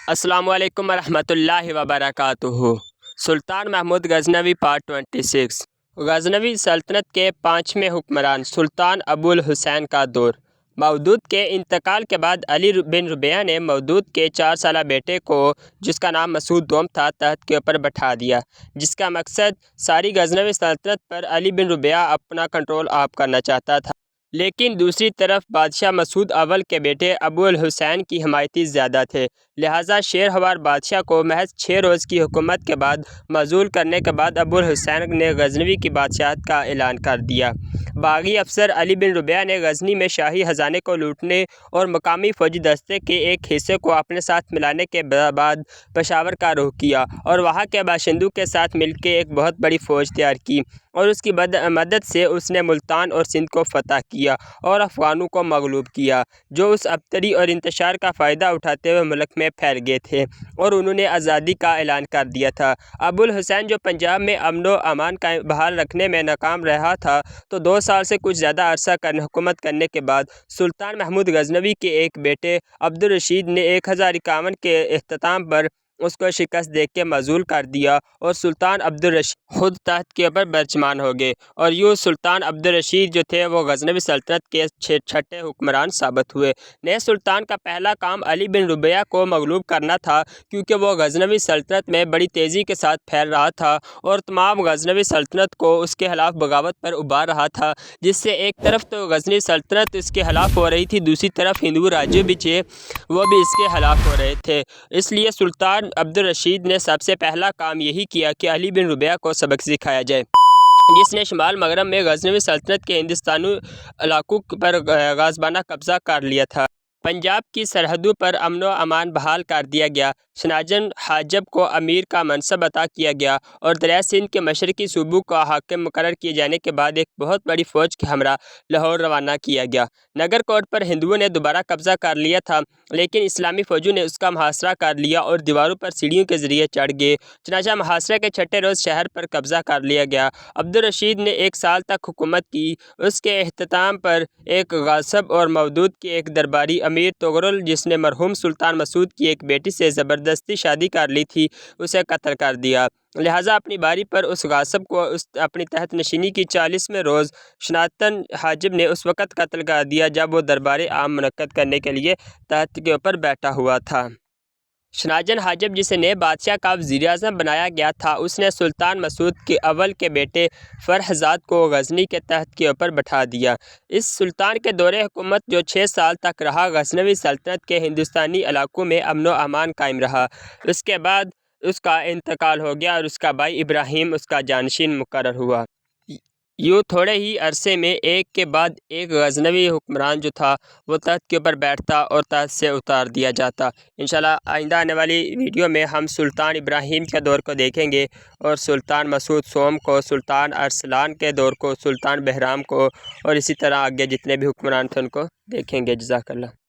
अस्सलाम वालेकुम वरहमतुल्लाहि वबरकातुहू। सुल्तान महमूद गजनवी पार्ट 26। गजनवी सल्तनत के पाँचवें हुक्मरान सुल्तान अबुल हुसैन का दौर। मवदूद के इंतकाल के बाद अली बिन रुबैया ने मवदूद के 4 साला बेटे को, जिसका नाम मसूद दोम था, तख्त के ऊपर बैठा दिया, जिसका मकसद सारी गजनवी सल्तनत पर अली बिन रुबैया अपना कंट्रोल आप करना चाहता था। लेकिन दूसरी तरफ बादशाह मसूद अव्वल के बेटे अबुल हुसैन की हमायती ज़्यादा थे, लिहाजा शेरहवार बादशाह को महज 6 रोज़ की हुकूमत के बाद मज़ूल करने के बाद अबुल हुसैन ने गजनवी की बादशाहत का ऐलान कर दिया। बागी अफसर अली बिन रुबैया ने गजनी में शाही खजाने को लूटने और मकामी फौजी दस्ते के एक हिस्से को अपने साथ मिलाने के बाद पेशावर का रुख किया और वहाँ के बाशिंदों के साथ मिलकर एक बहुत बड़ी फ़ौज तैयार की और उसकी मदद से उसने मुल्तान और सिंध को फ़तह किया और अफ़गानों को मगलूब किया, जो उस अबतरी और इंतशार का फ़ायदा उठाते हुए मुल्क में फैल गए थे और उन्होंने आज़ादी का ऐलान कर दिया था। अबुल हुसैन जो पंजाब में अमन व अमान का बहाल रखने में नाकाम रहा था, तो 2 साल से कुछ ज़्यादा अरसा हुकूमत करने के बाद सुल्तान महमूद गजनवी के एक बेटे अब्दुल रशीद ने 1051 के अख्ताम पर उसको शिकस्त दे के मज़ूल कर दिया और सुल्तान अब्दुल रशीद खुद तख्त के ऊपर बर्चमान हो गए और यूँ सुल्तान अब्दुल रशीद जो थे वो गजनवी सल्तनत के छठे हुक्मरान साबित हुए। नए सुल्तान का पहला काम अली बिन रुबैया को मगलूब करना था, क्योंकि वो गजनवी सल्तनत में बड़ी तेज़ी के साथ फैल रहा था और तमाम गजनवी सल्तनत को उसके खिलाफ बगावत पर उभार रहा था, जिससे एक तरफ तो गजनी सल्तनत इसके खिलाफ हो रही थी, दूसरी तरफ हिंदू राज्य भी थे वो भी इसके खिलाफ हो रहे थे। इसलिए सुल्तान अब्दुल रशीद ने सबसे पहला काम यही किया कि अली बिन रुबैया को सबक सिखाया जाए, जिसने शुमाल मगरब में गजनवी सल्तनत के हिंदुस्तानी इलाकों पर गाज़बाना कब्ज़ा कर लिया था। पंजाब की सरहदों पर अमन व अमान बहाल कर दिया गया। शनाजन हाजब को अमीर का मनसब अता किया गया और दरिया सिंध के मशरकी सूबों का हाकिम मुकर्रर किए जाने के बाद एक बहुत बड़ी फ़ौज के हमरा लाहौर रवाना किया गया। नगरकोट पर हिंदुओं ने दोबारा कब्ज़ा कर लिया था, लेकिन इस्लामी फ़ौजों ने उसका मुहासरा कर लिया और दीवारों पर सीढ़ियों के ज़रिए चढ़ गए। चनाचा मुहासरे के छठे रोज़ शहर पर कब्ज़ा कर लिया गया। अब्दुल रशीद ने 1 साल तक हुकूमत की। उसके अख्ताम पर एक गासिब और मवदूद के एक दरबारी अमीर तोगरुल, जिसने मरहूम सुल्तान मसूद की एक बेटी से ज़बरदस्ती शादी कर ली थी, उसे कत्ल कर दिया। लिहाजा अपनी बारी पर उस गासिब को अपनी तहत नशीनी की 40वें रोज़ शनातन हाजिब ने उस वक़्त कत्ल कर दिया जब वो दरबार आम मुनक्कद करने के लिए तख्त के ऊपर बैठा हुआ था। शनाजन हाजिब, जिसे नए बादशाह का वज़ीर-ए-आज़म बनाया गया था, उसने सुल्तान मसूद के अव्वल के बेटे फरहज़ाद को गजनी के तख्त के ऊपर बैठा दिया। इस सुल्तान के दौरे हुकूमत जो 6 साल तक रहा, गजनवी सल्तनत के हिंदुस्तानी इलाकों में अमन व अमान कायम रहा। उसके बाद उसका इंतकाल हो गया और उसका भाई इब्राहिम उसका जानशीन मुकर्रर हुआ। यूँ थोड़े ही अरसे में एक के बाद एक गजनवी हुक्मरान जो था वो तख्त के ऊपर बैठता और तख्त से उतार दिया जाता। इंशाल्लाह आइंदा आने वाली वीडियो में हम सुल्तान इब्राहिम के दौर को देखेंगे और सुल्तान मसूद सोम को, सुल्तान अरसलान के दौर को, सुल्तान बहराम को और इसी तरह आगे जितने भी हुक्मरान थे उनको देखेंगे। जज़ाकल्लाह।